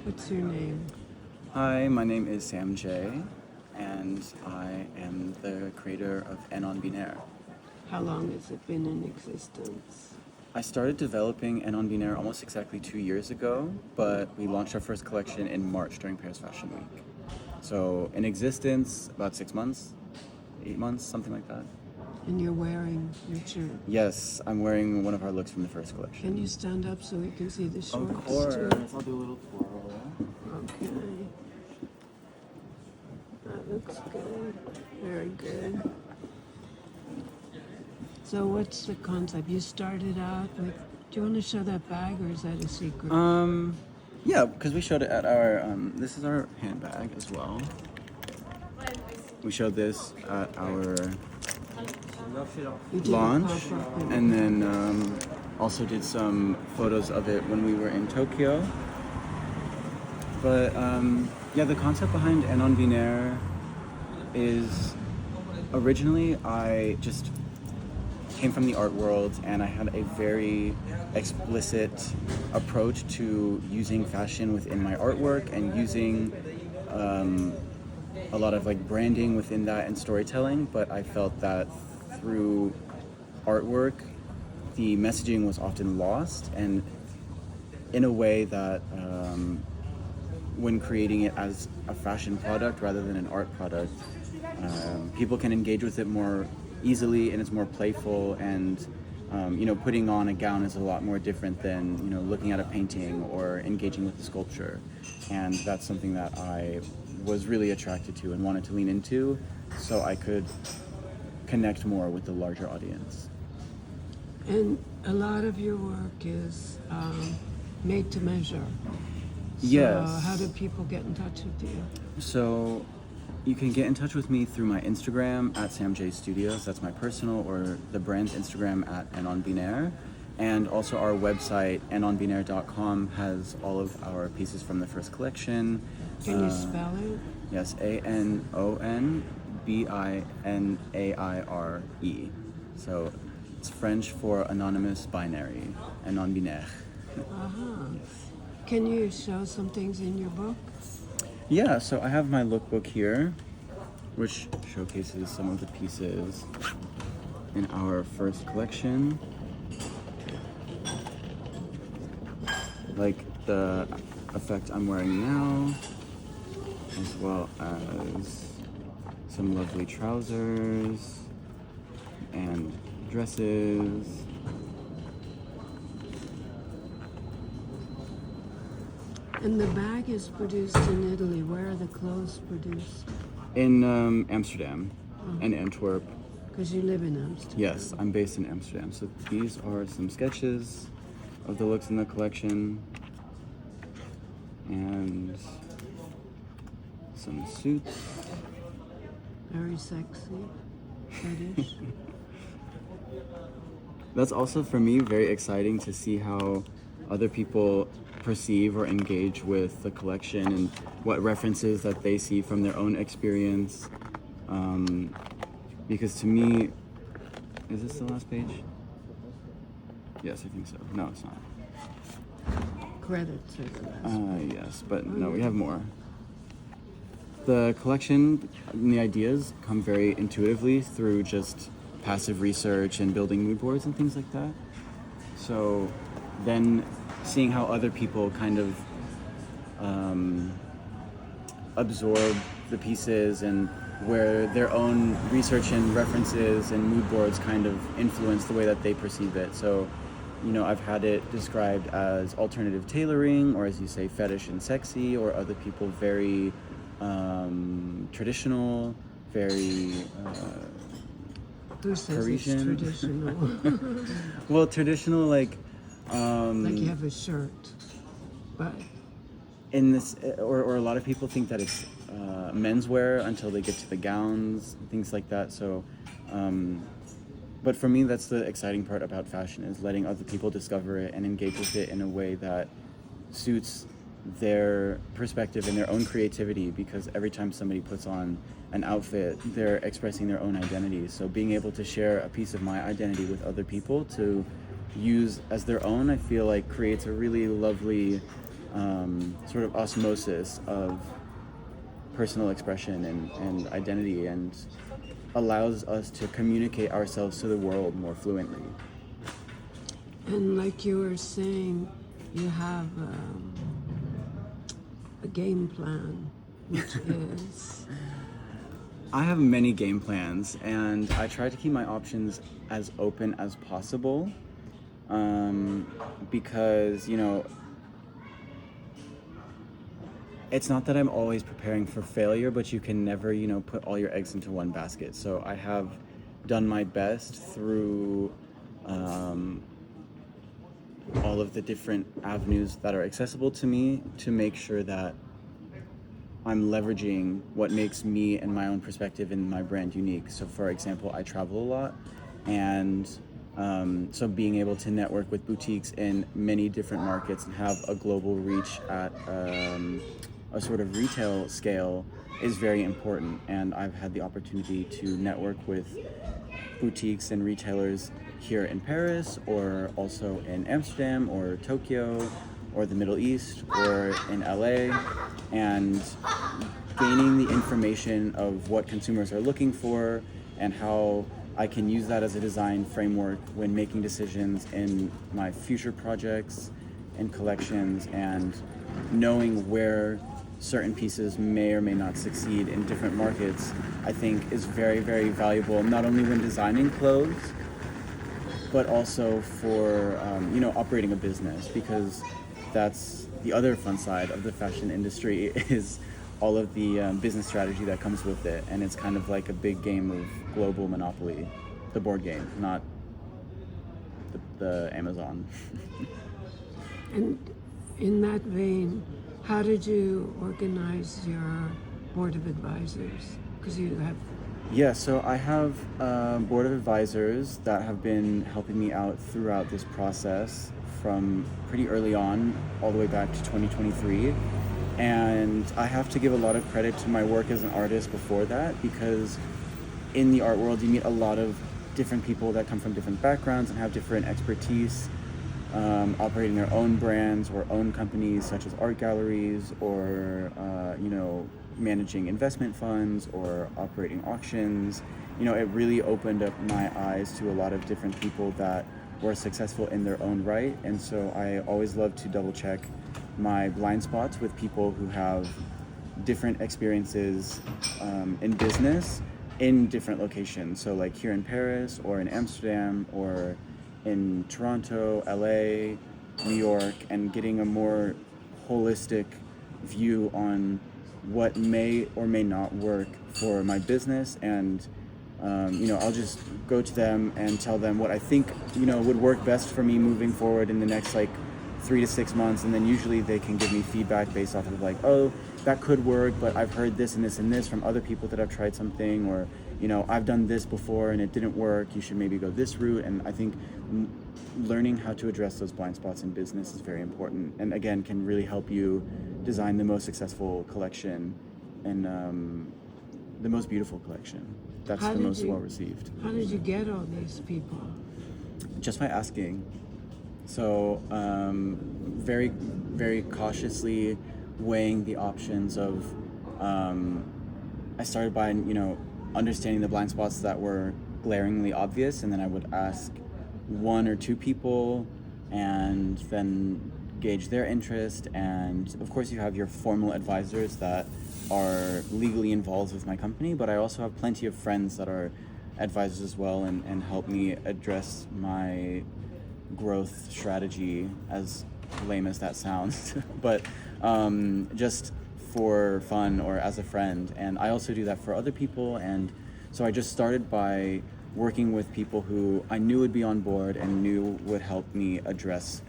What's your name? Hi, my name is Sam J, and I am the creator of J Anobinaaire. How long has it been in existence? I started developing J Anobinaaire almost exactly 2 years ago, but we launched our first collection in March during Paris Fashion Week. So in existence, about 6 months, 8 months, something like that. And you're wearing your shirt. Yes, I'm wearing one of our looks from the first collection. Can you stand up so we can see the shorts Of course, too? I'll do a little twirl. Okay. That looks good. Very good. So what's the concept? You started out with, do you want to show that bag or is that a secret? Yeah, because we showed it at our, this is our handbag as well. We showed this at our You did a launch, pop-up in- and then also did some photos of it when we were in Tokyo. But yeah, the concept behind J Anobinaaire is originally I just came from the art world, and I had a very explicit approach to using fashion within my artwork and using a lot of like branding within that and storytelling. But I felt that through artwork, the messaging was often lost, and in a way that when creating it as a fashion product rather than an art product, people can engage with it more easily, and it's more playful, and putting on a gown is a lot more different than looking at a painting or engaging with the sculpture. And that's something that I was really attracted to and wanted to lean into so I could connect more with the larger audience. And a lot of your work is made to measure. So Yes. how do people get in touch with you? So you can get in touch with me through my Instagram at Sam J Studios. That's my personal, or the brand's Instagram at J Anobinaaire. And also our website, anonbinaire.com, has all of our pieces from the first collection. Can you spell it? Yes, ANONBINAIRE. So it's French for anonymous binary, Anobinaaire. Uh-huh. Can you show some things in your book? Yeah, so I have my lookbook here, which showcases some of the pieces in our first collection, like the effect I'm wearing now, as well as some lovely trousers and dresses. And the bag is produced in Italy. Where are the clothes produced? In Amsterdam and Antwerp. Because you live in Amsterdam. Yes, I'm based in Amsterdam. So these are some sketches of the looks in the collection, and some suits. Very sexy. British. That's also for me very exciting to see how other people perceive or engage with the collection and what references that they see from their own experience. Because to me, is this the last page? Yes, I think so. No, it's not. Credits are the last. Yes, but no, we have more. The collection and the ideas come very intuitively through just passive research and building mood boards and things like that. So then seeing how other people kind of absorb the pieces and where their own research and references and mood boards kind of influence the way that they perceive it. So, I've had it described as alternative tailoring, or as you say, fetish and sexy, or other people very traditional, very Who says Parisian. it's traditional? Well, traditional like Like you have a shirt, but in this, or a lot of people think that it's menswear until they get to the gowns and things like that. So but for me, that's the exciting part about fashion, is letting other people discover it and engage with it in a way that suits their perspective and their own creativity, because every time somebody puts on an outfit, they're expressing their own identity. So being able to share a piece of my identity with other people to use as their own, I feel like creates a really lovely sort of osmosis of personal expression and identity, and allows us to communicate ourselves to the world more fluently. And like you were saying, you have a game plan, which is I have many game plans, and I try to keep my options as open as possible, because, it's not that I'm always preparing for failure, but you can never, put all your eggs into one basket. So I have done my best through all of the different avenues that are accessible to me to make sure that I'm leveraging what makes me and my own perspective and my brand unique. So, for example, I travel a lot, and so being able to network with boutiques in many different markets and have a global reach at a sort of retail scale is very important. And I've had the opportunity to network with boutiques and retailers here in Paris, or also in Amsterdam or Tokyo or the Middle East or in LA, and gaining the information of what consumers are looking for and how I can use that as a design framework when making decisions in my future projects and collections, and knowing where certain pieces may or may not succeed in different markets, I think is very, very valuable, not only when designing clothes, but also for operating a business, because that's the other fun side of the fashion industry, is all of the business strategy that comes with it. And it's kind of like a big game of global Monopoly, the board game, not the Amazon. And in that vein, how did you organize your board of advisors? Because you have... Yeah, so I have a board of advisors that have been helping me out throughout this process from pretty early on, all the way back to 2023. And I have to give a lot of credit to my work as an artist before that, because in the art world you meet a lot of different people that come from different backgrounds and have different expertise, operating their own brands or own companies, such as art galleries, or managing investment funds or operating auctions. It really opened up my eyes to a lot of different people that were successful in their own right. And so I always love to double check my blind spots with people who have different experiences in business in different locations. So like here in Paris or in Amsterdam or in Toronto, LA, New York, and getting a more holistic view on what may or may not work for my business. And I'll just go to them and tell them what I think would work best for me moving forward in the next 3 to 6 months, and then usually they can give me feedback based off of oh, that could work, but I've heard this and this and this from other people that have tried something, or I've done this before and it didn't work, you should maybe go this route. And I think learning how to address those blind spots in business is very important, and again can really help you design the most successful collection and the most beautiful collection that's the most well received. How did you get all these people? Just by asking. So very, very cautiously weighing the options of, I started by, understanding the blind spots that were glaringly obvious, and then I would ask 1 or 2 people and then gauge their interest. And of course you have your formal advisors that are legally involved with my company, but I also have plenty of friends that are advisors as well, and help me address my growth strategy, as lame as that sounds, but just for fun or as a friend. And I also do that for other people. And so I just started by working with people who I knew would be on board and knew would help me address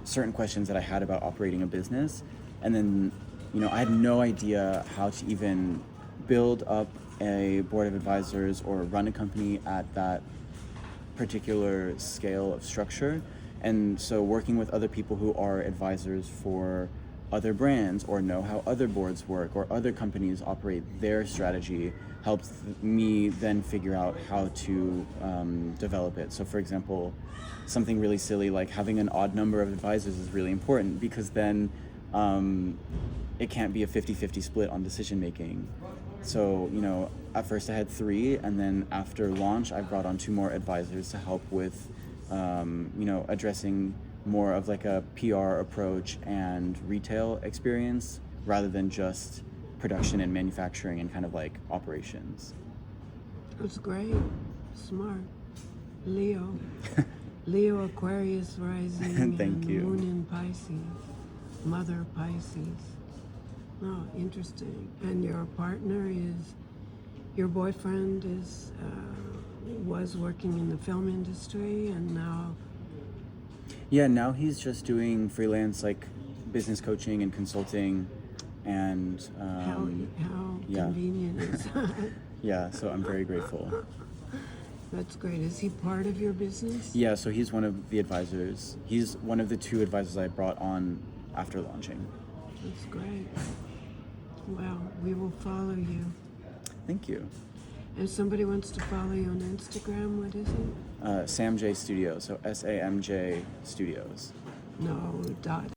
certain questions that I had about operating a business. And then, I had no idea how to even build up a board of advisors or run a company at that particular scale of structure. And so working with other people who are advisors for other brands or know how other boards work or other companies operate their strategy helps me then figure out how to develop it. So for example, something really silly like having an odd number of advisors is really important because then it can't be a 50-50 split on decision making. So, you know, at first I had 3, and then after launch I brought on 2 more advisors to help with you know, addressing more of like a PR approach and retail experience rather than just production and manufacturing and kind of like operations. That's great. Smart. Leo. Leo Aquarius rising. Thank and you. Moon in Pisces. Mother Pisces. Oh, interesting. And your partner is, your boyfriend is, was working in the film industry and now, Yeah, now he's just doing freelance like business coaching and consulting and how yeah. convenient is that? Yeah, so I'm very grateful. That's great. Is he part of your business? Yeah, so he's one of the advisors. He's one of the 2 advisors I brought on after launching. That's great. Well, we will follow you. Thank you. And somebody wants to follow you on Instagram, what is it? Sam J Studios, so SAMJ Studios. No, dot